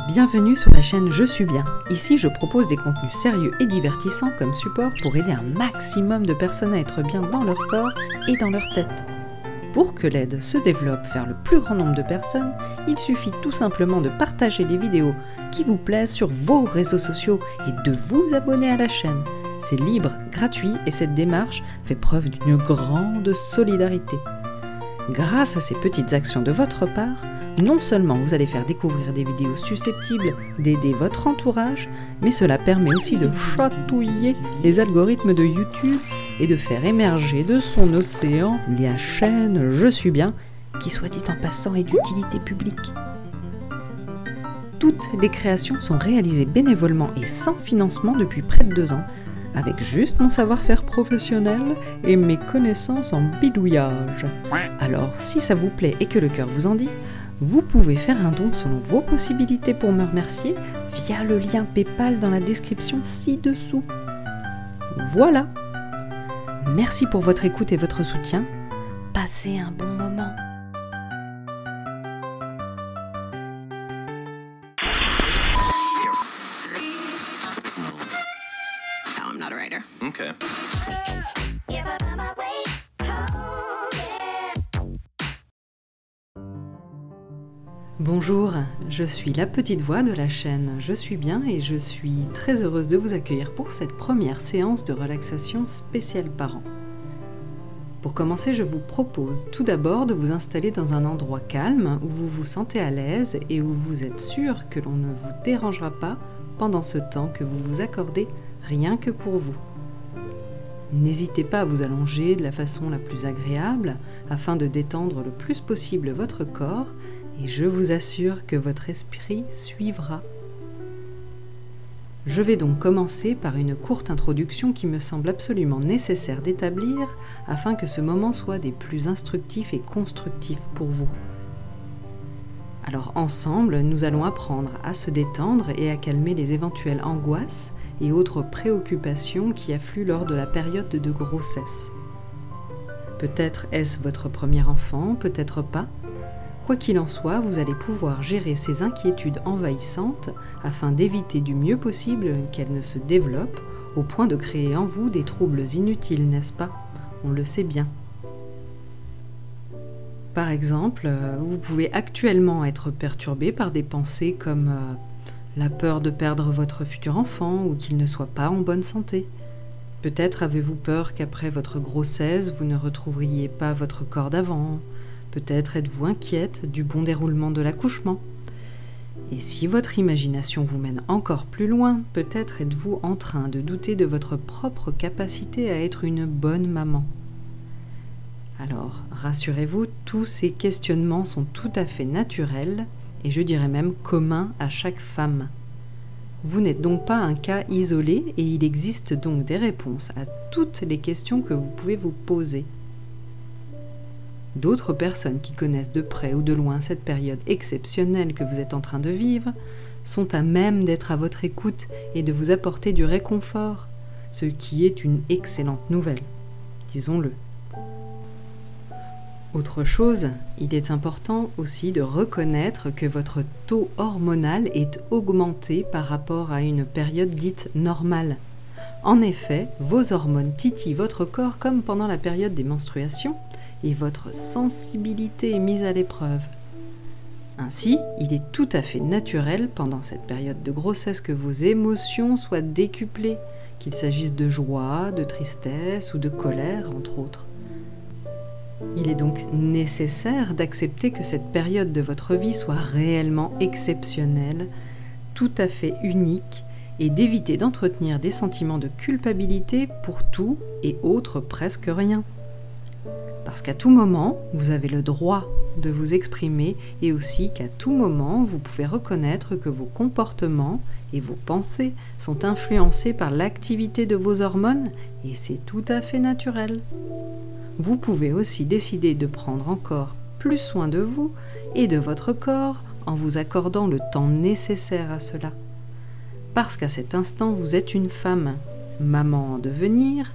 Bienvenue sur la chaîne Je suis bien. Ici, je propose des contenus sérieux et divertissants comme support pour aider un maximum de personnes à être bien dans leur corps et dans leur tête. Pour que l'aide se développe vers le plus grand nombre de personnes, il suffit tout simplement de partager les vidéos qui vous plaisent sur vos réseaux sociaux et de vous abonner à la chaîne. C'est libre, gratuit et cette démarche fait preuve d'une grande solidarité. Grâce à ces petites actions de votre part, non seulement vous allez faire découvrir des vidéos susceptibles d'aider votre entourage, mais cela permet aussi de chatouiller les algorithmes de YouTube et de faire émerger de son océan la chaîne Je suis bien, qui soit dit en passant est d'utilité publique. Toutes les créations sont réalisées bénévolement et sans financement depuis près de 2 ans, avec juste mon savoir-faire professionnel et mes connaissances en bidouillage. Alors, si ça vous plaît et que le cœur vous en dit, vous pouvez faire un don selon vos possibilités pour me remercier via le lien PayPal dans la description ci-dessous. Voilà! Merci pour votre écoute et votre soutien. Passez un bon moment. I'm not a writer. Okay. Bonjour, je suis la petite voix de la chaîne Je suis bien et je suis très heureuse de vous accueillir pour cette première séance de relaxation spéciale parents. Pour commencer, je vous propose tout d'abord de vous installer dans un endroit calme où vous vous sentez à l'aise et où vous êtes sûr que l'on ne vous dérangera pas pendant ce temps que vous vous accordez rien que pour vous. N'hésitez pas à vous allonger de la façon la plus agréable afin de détendre le plus possible votre corps et je vous assure que votre esprit suivra. Je vais donc commencer par une courte introduction qui me semble absolument nécessaire d'établir afin que ce moment soit des plus instructifs et constructifs pour vous. Alors ensemble, nous allons apprendre à se détendre et à calmer les éventuelles angoisses et autres préoccupations qui affluent lors de la période de grossesse. Peut-être est-ce votre premier enfant, peut-être pas. Quoi qu'il en soit, vous allez pouvoir gérer ces inquiétudes envahissantes afin d'éviter du mieux possible qu'elles ne se développent au point de créer en vous des troubles inutiles, n'est-ce pas? On le sait bien. Par exemple, vous pouvez actuellement être perturbé par des pensées comme la peur de perdre votre futur enfant ou qu'il ne soit pas en bonne santé. Peut-être avez-vous peur qu'après votre grossesse, vous ne retrouveriez pas votre corps d'avant. Peut-être êtes-vous inquiète du bon déroulement de l'accouchement. Et si votre imagination vous mène encore plus loin, peut-être êtes-vous en train de douter de votre propre capacité à être une bonne maman. Alors, rassurez-vous, tous ces questionnements sont tout à fait naturels et je dirais même communs à chaque femme. Vous n'êtes donc pas un cas isolé et il existe donc des réponses à toutes les questions que vous pouvez vous poser. D'autres personnes qui connaissent de près ou de loin cette période exceptionnelle que vous êtes en train de vivre sont à même d'être à votre écoute et de vous apporter du réconfort, ce qui est une excellente nouvelle, disons-le. Autre chose, il est important aussi de reconnaître que votre taux hormonal est augmenté par rapport à une période dite normale. En effet, vos hormones titillent votre corps comme pendant la période des menstruations, et votre sensibilité est mise à l'épreuve. Ainsi, il est tout à fait naturel pendant cette période de grossesse que vos émotions soient décuplées, qu'il s'agisse de joie, de tristesse ou de colère, entre autres. Il est donc nécessaire d'accepter que cette période de votre vie soit réellement exceptionnelle, tout à fait unique, et d'éviter d'entretenir des sentiments de culpabilité pour tout et autre presque rien. Parce qu'à tout moment, vous avez le droit de vous exprimer et aussi qu'à tout moment, vous pouvez reconnaître que vos comportements et vos pensées sont influencés par l'activité de vos hormones et c'est tout à fait naturel. Vous pouvez aussi décider de prendre encore plus soin de vous et de votre corps en vous accordant le temps nécessaire à cela. Parce qu'à cet instant, vous êtes une femme, maman en devenir,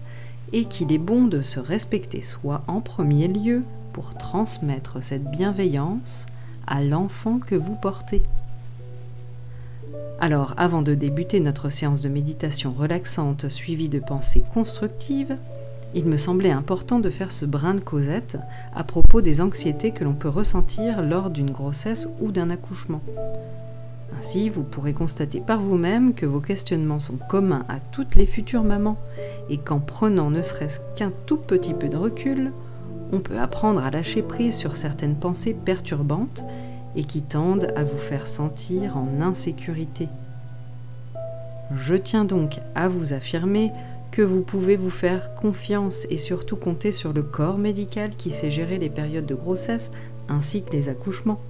et qu'il est bon de se respecter soi en premier lieu pour transmettre cette bienveillance à l'enfant que vous portez. Alors, avant de débuter notre séance de méditation relaxante suivie de pensées constructives, il me semblait important de faire ce brin de causette à propos des anxiétés que l'on peut ressentir lors d'une grossesse ou d'un accouchement. Ainsi, vous pourrez constater par vous-même que vos questionnements sont communs à toutes les futures mamans et qu'en prenant ne serait-ce qu'un tout petit peu de recul, on peut apprendre à lâcher prise sur certaines pensées perturbantes et qui tendent à vous faire sentir en insécurité. Je tiens donc à vous affirmer que vous pouvez vous faire confiance et surtout compter sur le corps médical qui sait gérer les périodes de grossesse ainsi que les accouchements.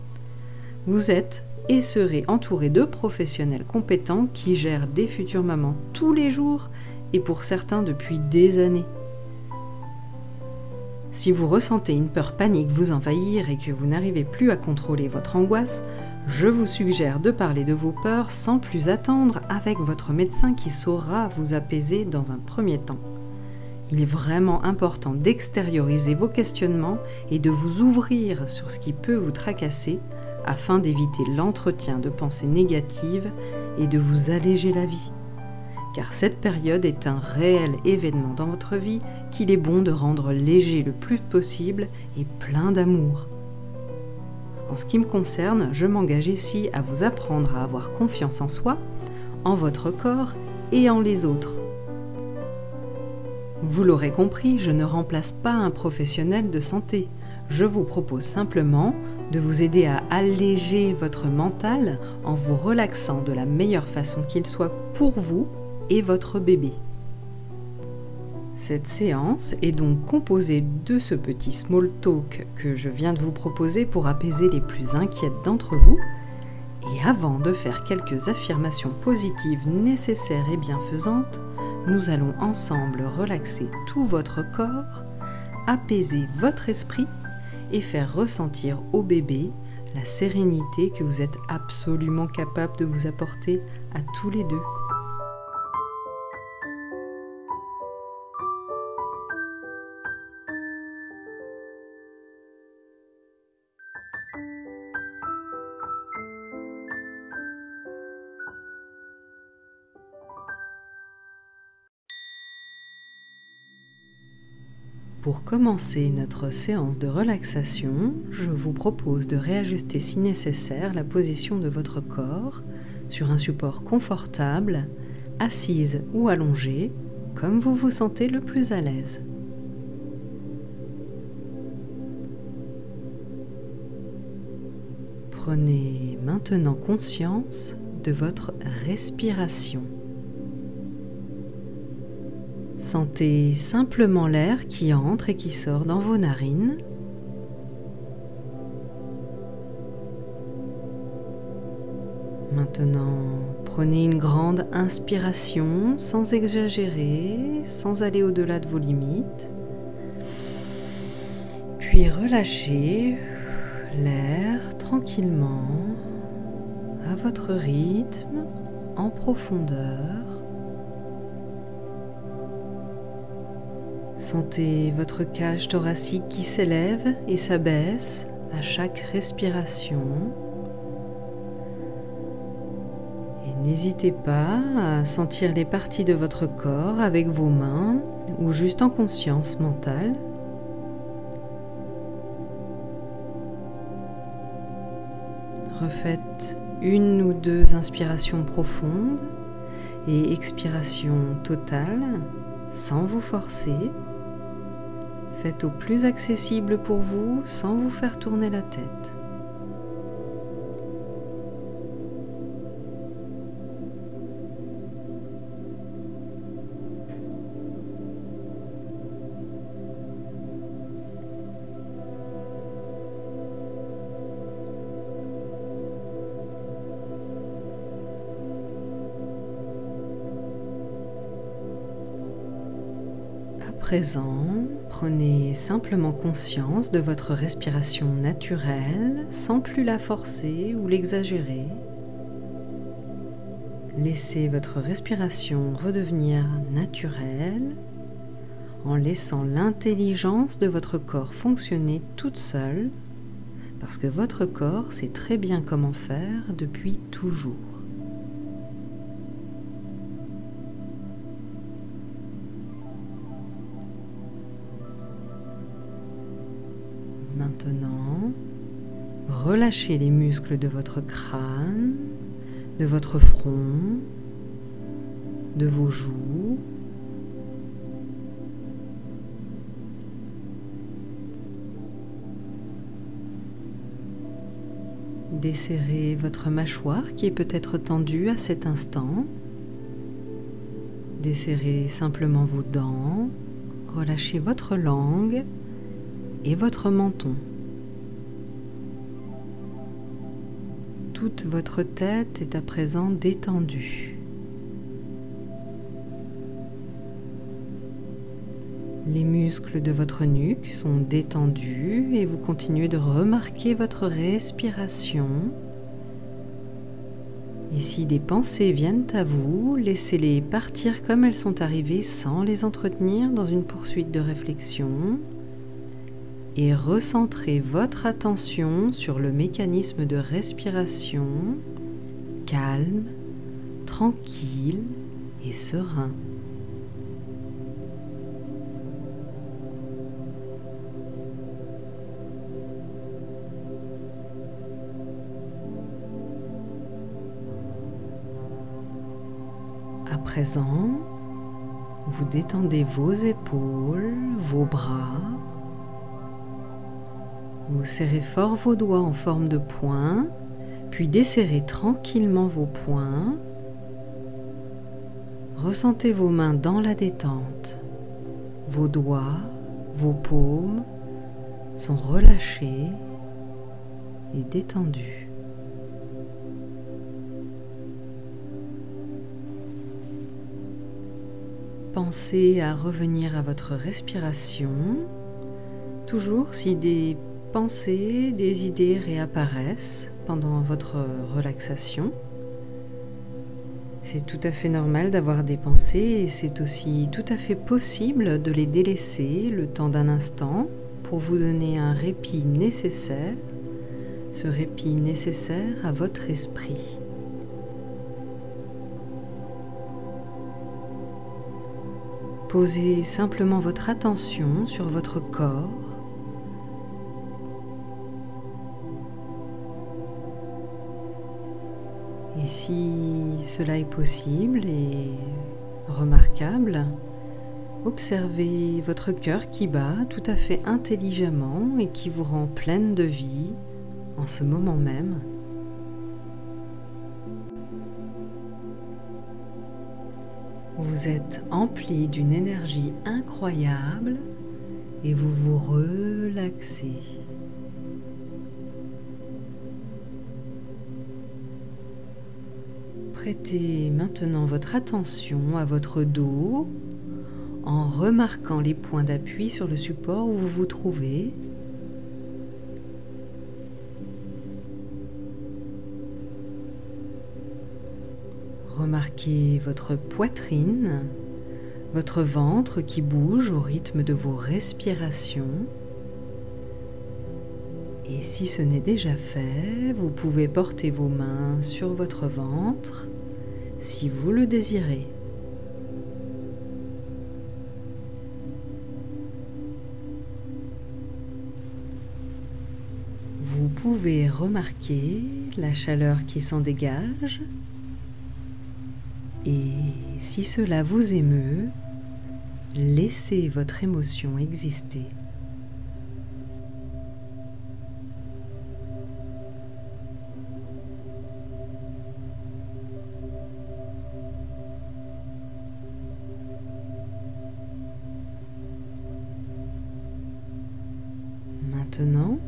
Vous êtes et serez entouré de professionnels compétents qui gèrent des futures mamans tous les jours et pour certains depuis des années. Si vous ressentez une peur panique vous envahir et que vous n'arrivez plus à contrôler votre angoisse, je vous suggère de parler de vos peurs sans plus attendre avec votre médecin qui saura vous apaiser dans un premier temps. Il est vraiment important d'extérioriser vos questionnements et de vous ouvrir sur ce qui peut vous tracasser afin d'éviter l'entretien de pensées négatives et de vous alléger la vie. Car cette période est un réel événement dans votre vie qu'il est bon de rendre léger le plus possible et plein d'amour. En ce qui me concerne, je m'engage ici à vous apprendre à avoir confiance en soi, en votre corps et en les autres. Vous l'aurez compris, je ne remplace pas un professionnel de santé. Je vous propose simplement de vous aider à alléger votre mental en vous relaxant de la meilleure façon qu'il soit pour vous et votre bébé. Cette séance est donc composée de ce petit small talk que je viens de vous proposer pour apaiser les plus inquiètes d'entre vous. Et avant de faire quelques affirmations positives nécessaires et bienfaisantes, nous allons ensemble relaxer tout votre corps, apaiser votre esprit et faire ressentir au bébé la sérénité que vous êtes absolument capable de vous apporter à tous les deux. Pour commencer notre séance de relaxation, je vous propose de réajuster si nécessaire la position de votre corps sur un support confortable, assise ou allongée, comme vous vous sentez le plus à l'aise. Prenez maintenant conscience de votre respiration. Sentez simplement l'air qui entre et qui sort dans vos narines. Maintenant, prenez une grande inspiration sans exagérer, sans aller au-delà de vos limites. Puis relâchez l'air tranquillement, à votre rythme, en profondeur. Sentez votre cage thoracique qui s'élève et s'abaisse à chaque respiration. Et n'hésitez pas à sentir les parties de votre corps avec vos mains ou juste en conscience mentale. Refaites une ou deux inspirations profondes et expirations totales sans vous forcer. Faites au plus accessible pour vous sans vous faire tourner la tête. À présent, prenez simplement conscience de votre respiration naturelle sans plus la forcer ou l'exagérer. Laissez votre respiration redevenir naturelle en laissant l'intelligence de votre corps fonctionner toute seule parce que votre corps sait très bien comment faire depuis toujours. Maintenant, relâchez les muscles de votre crâne, de votre front, de vos joues. Desserrez votre mâchoire qui est peut-être tendue à cet instant. Desserrez simplement vos dents, relâchez votre langue et votre menton. Toute votre tête est à présent détendue. Les muscles de votre nuque sont détendus et vous continuez de remarquer votre respiration. Et si des pensées viennent à vous, laissez-les partir comme elles sont arrivées sans les entretenir dans une poursuite de réflexion. Et recentrez votre attention sur le mécanisme de respiration calme, tranquille et serein. À présent, vous détendez vos épaules, vos bras. Vous serrez fort vos doigts en forme de poing, puis desserrez tranquillement vos poings. Ressentez vos mains dans la détente. Vos doigts, vos paumes sont relâchés et détendus. Pensez à revenir à votre respiration, toujours si des pensées, des idées réapparaissent pendant votre relaxation. C'est tout à fait normal d'avoir des pensées et c'est aussi tout à fait possible de les délaisser le temps d'un instant pour vous donner un répit nécessaire, ce répit nécessaire à votre esprit. Posez simplement votre attention sur votre corps. Et si cela est possible et remarquable, observez votre cœur qui bat tout à fait intelligemment et qui vous rend pleine de vie en ce moment même. Vous êtes empli d'une énergie incroyable et vous vous relaxez. Prêtez maintenant votre attention à votre dos en remarquant les points d'appui sur le support où vous vous trouvez. Remarquez votre poitrine, votre ventre qui bouge au rythme de vos respirations. Et si ce n'est déjà fait, vous pouvez porter vos mains sur votre ventre si vous le désirez. Vous pouvez remarquer la chaleur qui s'en dégage. Et si cela vous émeut, laissez votre émotion exister. Maintenant,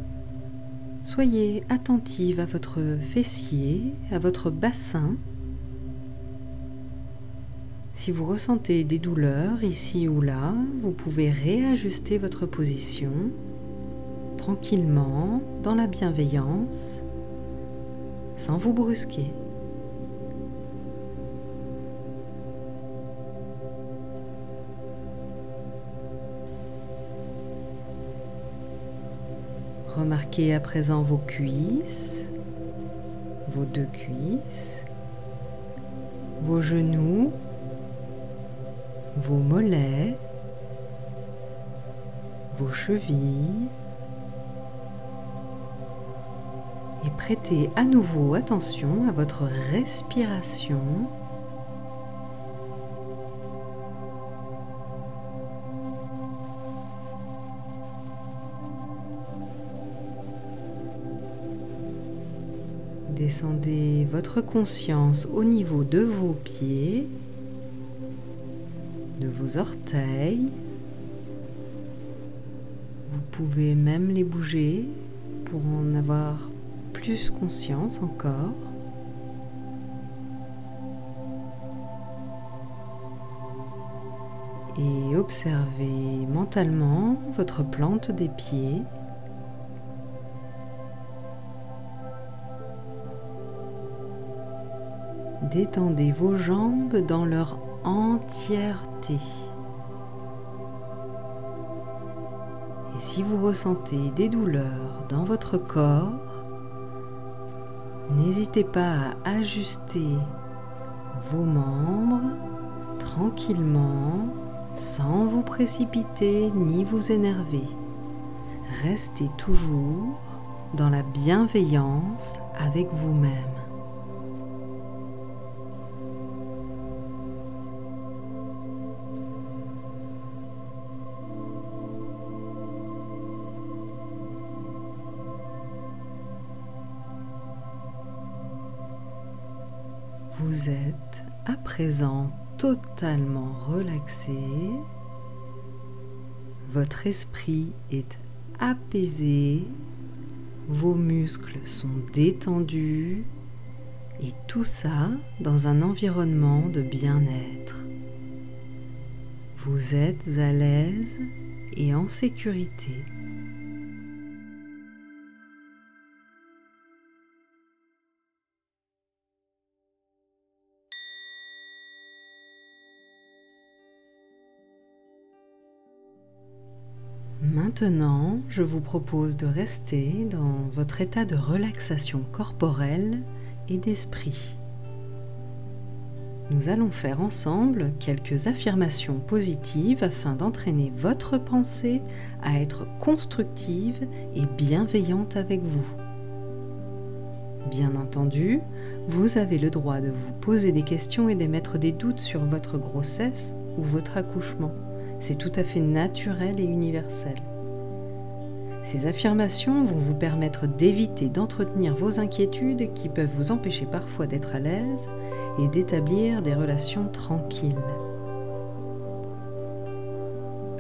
soyez attentive à votre fessier, à votre bassin. Si vous ressentez des douleurs ici ou là, vous pouvez réajuster votre position tranquillement, dans la bienveillance, sans vous brusquer. Remarquez à présent vos cuisses, vos deux cuisses, vos genoux, vos mollets, vos chevilles, Et prêtez à nouveau attention à votre respiration. Descendez votre conscience au niveau de vos pieds, de vos orteils. Vous pouvez même les bouger pour en avoir plus conscience encore. Et observez mentalement votre plante des pieds. Détendez vos jambes dans leur entièreté. Et si vous ressentez des douleurs dans votre corps, n'hésitez pas à ajuster vos membres tranquillement, sans vous précipiter ni vous énerver. Restez toujours dans la bienveillance avec vous-même. Vous êtes à présent totalement relaxé. Votre esprit est apaisé. Vos muscles sont détendus. Et tout ça dans un environnement de bien-être. Vous êtes à l'aise et en sécurité. Maintenant, je vous propose de rester dans votre état de relaxation corporelle et d'esprit. Nous allons faire ensemble quelques affirmations positives afin d'entraîner votre pensée à être constructive et bienveillante avec vous. Bien entendu, vous avez le droit de vous poser des questions et d'émettre des doutes sur votre grossesse ou votre accouchement. C'est tout à fait naturel et universel. Ces affirmations vont vous permettre d'éviter d'entretenir vos inquiétudes qui peuvent vous empêcher parfois d'être à l'aise et d'établir des relations tranquilles.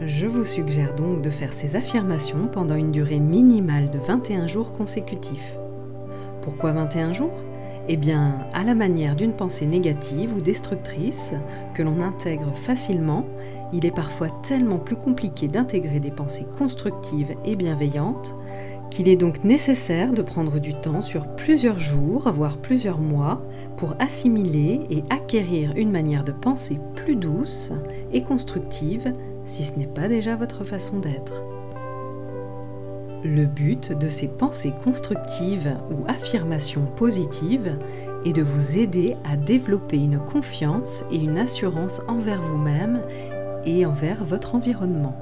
Je vous suggère donc de faire ces affirmations pendant une durée minimale de 21 jours consécutifs. Pourquoi 21 jours ? Eh bien, à la manière d'une pensée négative ou destructrice que l'on intègre facilement, il est parfois tellement plus compliqué d'intégrer des pensées constructives et bienveillantes qu'il est donc nécessaire de prendre du temps sur plusieurs jours, voire plusieurs mois, pour assimiler et acquérir une manière de penser plus douce et constructive, si ce n'est pas déjà votre façon d'être. Le but de ces pensées constructives ou affirmations positives est de vous aider à développer une confiance et une assurance envers vous-même et envers votre environnement.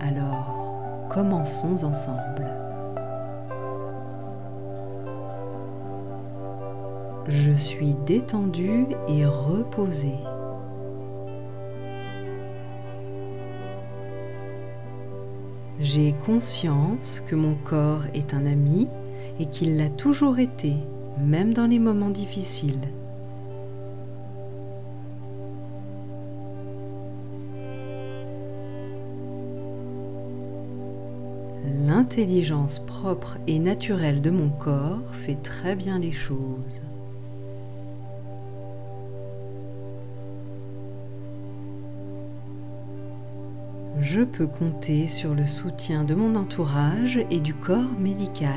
Alors, commençons ensemble. Je suis détendu et reposé. J'ai conscience que mon corps est un ami et qu'il l'a toujours été, même dans les moments difficiles. L'intelligence propre et naturelle de mon corps fait très bien les choses. Je peux compter sur le soutien de mon entourage et du corps médical.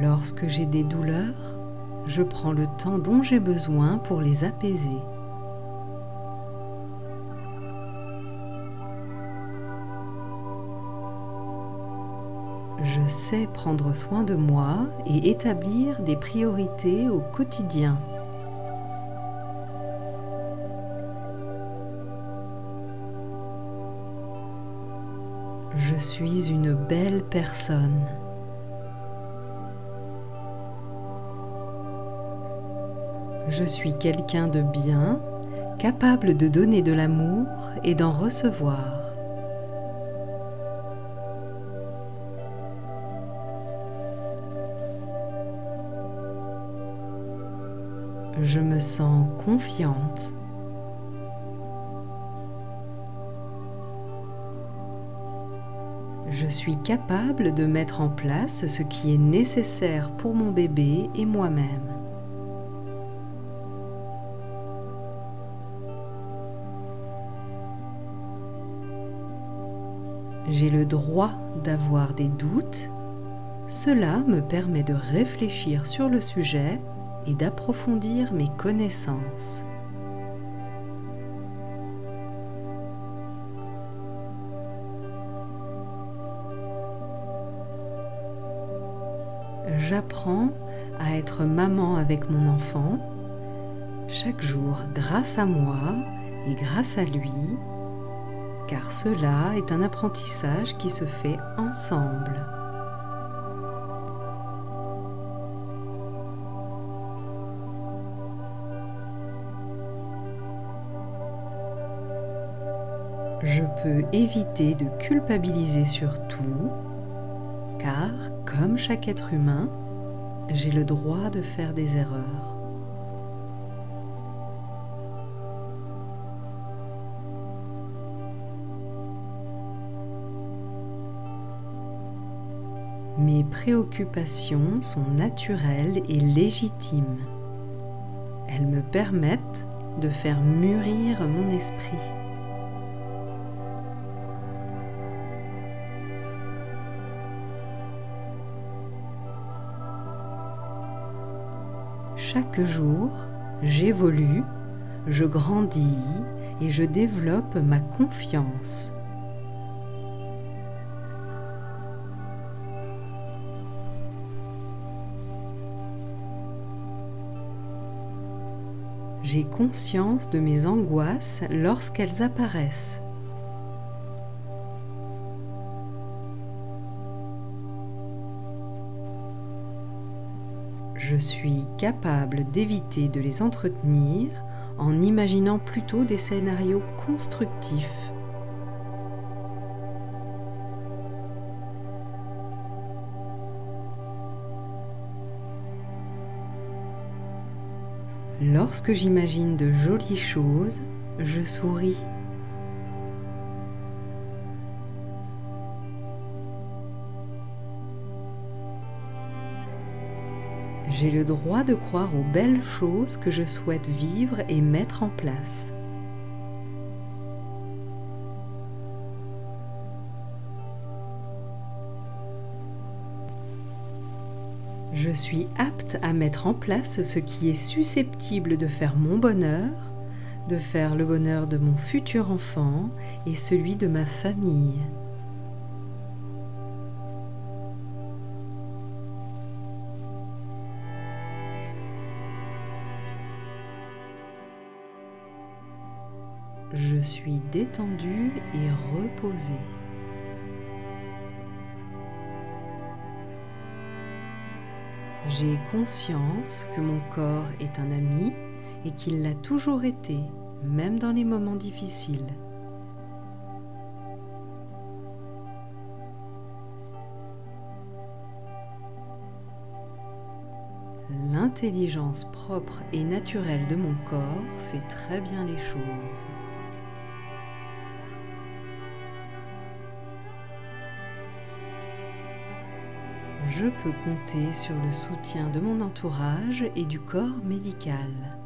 Lorsque j'ai des douleurs, je prends le temps dont j'ai besoin pour les apaiser. Je sais prendre soin de moi et établir des priorités au quotidien. Je suis une belle personne. Je suis quelqu'un de bien, capable de donner de l'amour et d'en recevoir. Je me sens confiante. Je suis capable de mettre en place ce qui est nécessaire pour mon bébé et moi-même. J'ai le droit d'avoir des doutes. Cela me permet de réfléchir sur le sujet et d'approfondir mes connaissances. J'apprends à être maman avec mon enfant chaque jour grâce à moi et grâce à lui, car cela est un apprentissage qui se fait ensemble. Je peux éviter de culpabiliser sur tout, car, comme chaque être humain, j'ai le droit de faire des erreurs. Mes préoccupations sont naturelles et légitimes. Elles me permettent de faire mûrir mon esprit. Chaque jour, j'évolue, je grandis et je développe ma confiance. J'ai conscience de mes angoisses lorsqu'elles apparaissent. Je suis capable d'éviter de les entretenir en imaginant plutôt des scénarios constructifs. Lorsque j'imagine de jolies choses, je souris. J'ai le droit de croire aux belles choses que je souhaite vivre et mettre en place. Je suis apte à mettre en place ce qui est susceptible de faire mon bonheur, de faire le bonheur de mon futur enfant et celui de ma famille. Je suis détendue et reposée. J'ai conscience que mon corps est un ami et qu'il l'a toujours été, même dans les moments difficiles. L'intelligence propre et naturelle de mon corps fait très bien les choses. Je peux compter sur le soutien de mon entourage et du corps médical.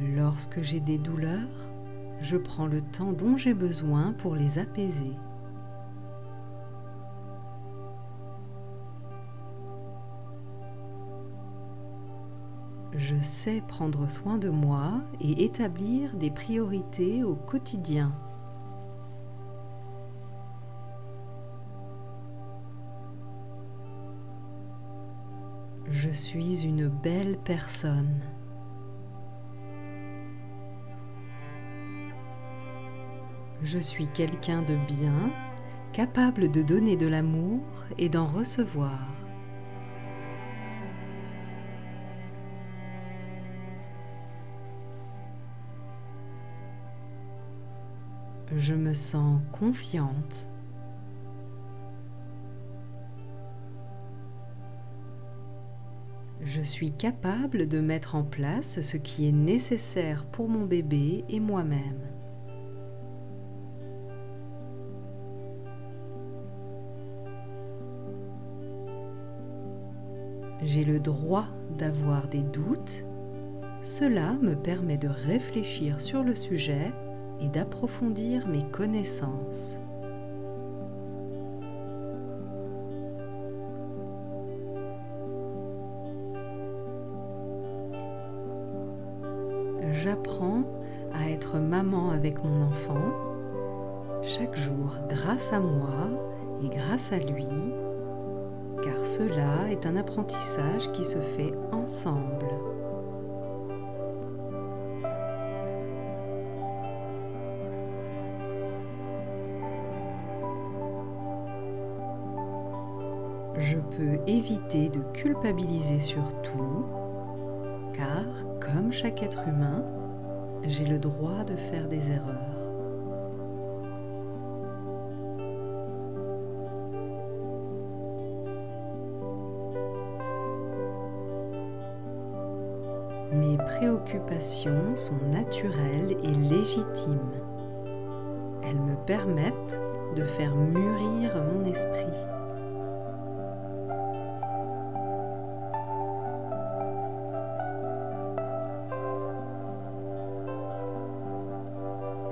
Lorsque j'ai des douleurs, je prends le temps dont j'ai besoin pour les apaiser. Je sais prendre soin de moi et établir des priorités au quotidien. Je suis une belle personne. Je suis quelqu'un de bien, capable de donner de l'amour et d'en recevoir. Je me sens confiante. Je suis capable de mettre en place ce qui est nécessaire pour mon bébé et moi-même. J'ai le droit d'avoir des doutes. Cela me permet de réfléchir sur le sujet et d'approfondir mes connaissances. J'apprends à être maman avec mon enfant chaque jour grâce à moi et grâce à lui, car cela est un apprentissage qui se fait ensemble. Je peux éviter de culpabiliser sur tout, car, comme chaque être humain, j'ai le droit de faire des erreurs. Mes préoccupations sont naturelles et légitimes. Elles me permettent de faire mûrir mon esprit.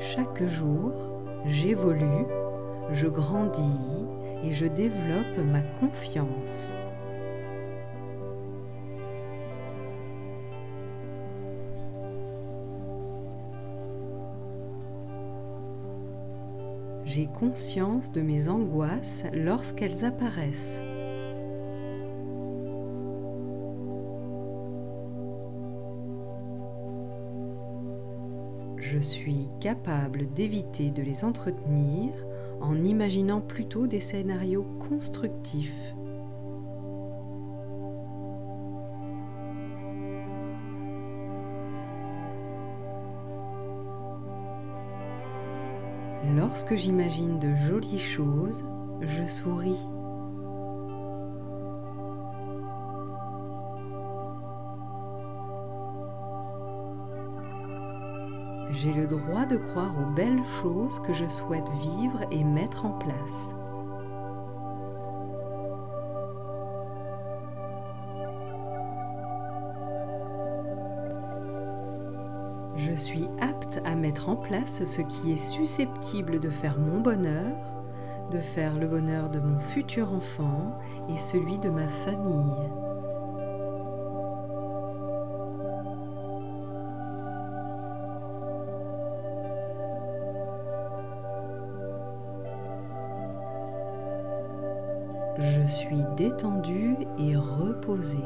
Chaque jour, j'évolue, je grandis et je développe ma confiance. J'ai conscience de mes angoisses lorsqu'elles apparaissent. Je suis capable d'éviter de les entretenir en imaginant plutôt des scénarios constructifs. Lorsque j'imagine de jolies choses, je souris. J'ai le droit de croire aux belles choses que je souhaite vivre et mettre en place. Je suis apte à mettre en place ce qui est susceptible de faire mon bonheur, de faire le bonheur de mon futur enfant et celui de ma famille. Je suis détendue et reposée.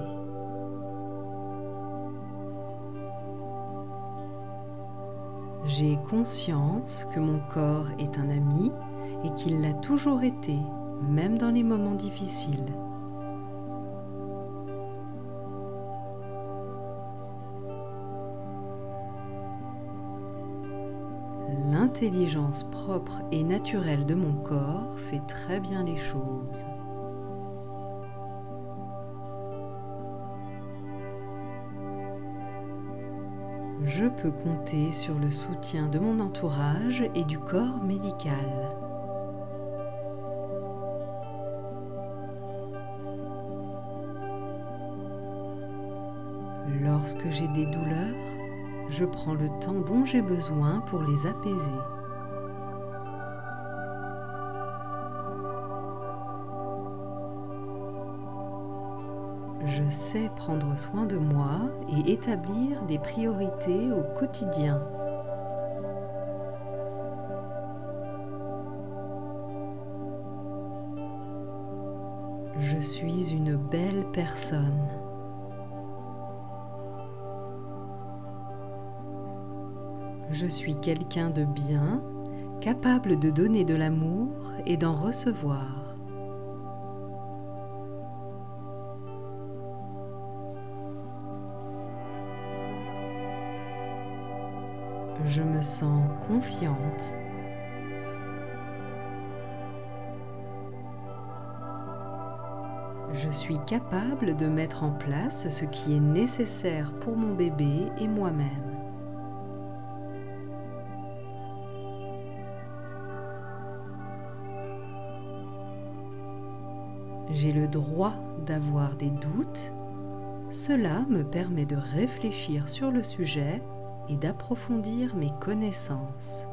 J'ai conscience que mon corps est un ami et qu'il l'a toujours été, même dans les moments difficiles. L'intelligence propre et naturelle de mon corps fait très bien les choses. Je peux compter sur le soutien de mon entourage et du corps médical. Lorsque j'ai des douleurs, je prends le temps dont j'ai besoin pour les apaiser. Je sais prendre soin de moi et établir des priorités au quotidien. Je suis une belle personne. Je suis quelqu'un de bien, capable de donner de l'amour et d'en recevoir. Je me sens confiante. Je suis capable de mettre en place ce qui est nécessaire pour mon bébé et moi-même. J'ai le droit d'avoir des doutes. Cela me permet de réfléchir sur le sujet et d'approfondir mes connaissances.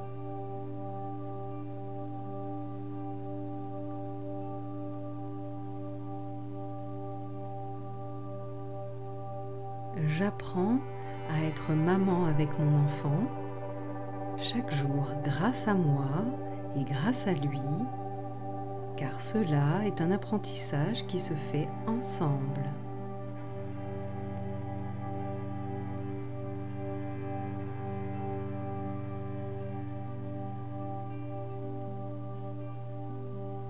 J'apprends à être maman avec mon enfant chaque jour grâce à moi et grâce à lui, car cela est un apprentissage qui se fait ensemble.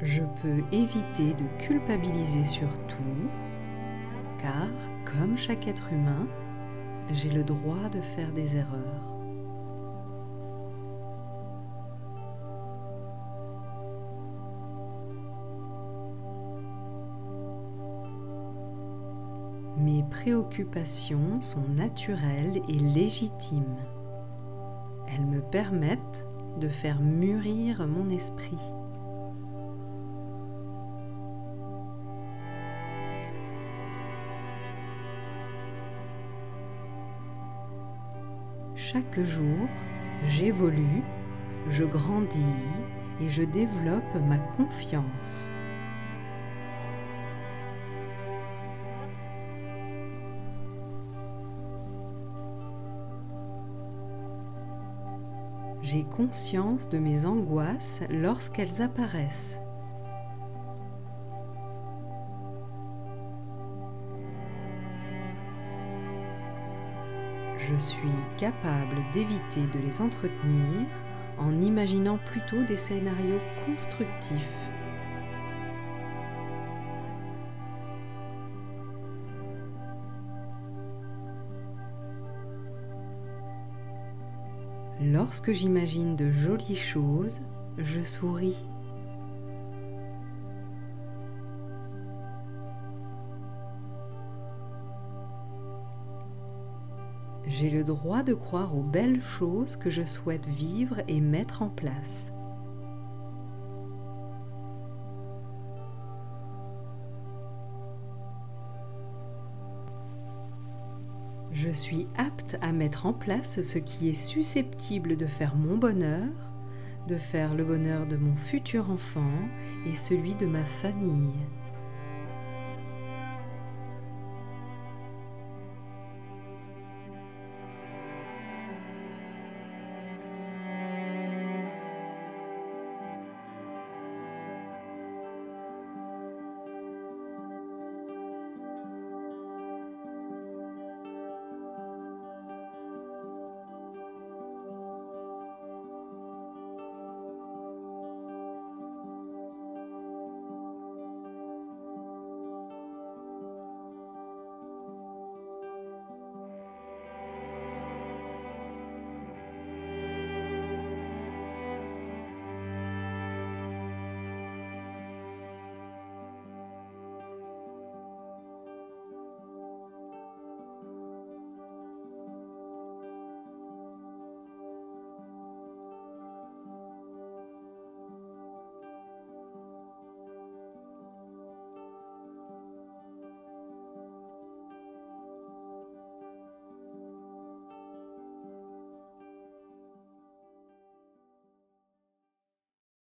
Je peux éviter de culpabiliser sur tout, car, comme chaque être humain, j'ai le droit de faire des erreurs. Mes préoccupations sont naturelles et légitimes. Elles me permettent de faire mûrir mon esprit. Chaque jour, j'évolue, je grandis et je développe ma confiance. J'ai conscience de mes angoisses lorsqu'elles apparaissent. Je suis capable d'éviter de les entretenir en imaginant plutôt des scénarios constructifs. Lorsque j'imagine de jolies choses, je souris. J'ai le droit de croire aux belles choses que je souhaite vivre et mettre en place. Je suis apte à mettre en place ce qui est susceptible de faire mon bonheur, de faire le bonheur de mon futur enfant et celui de ma famille.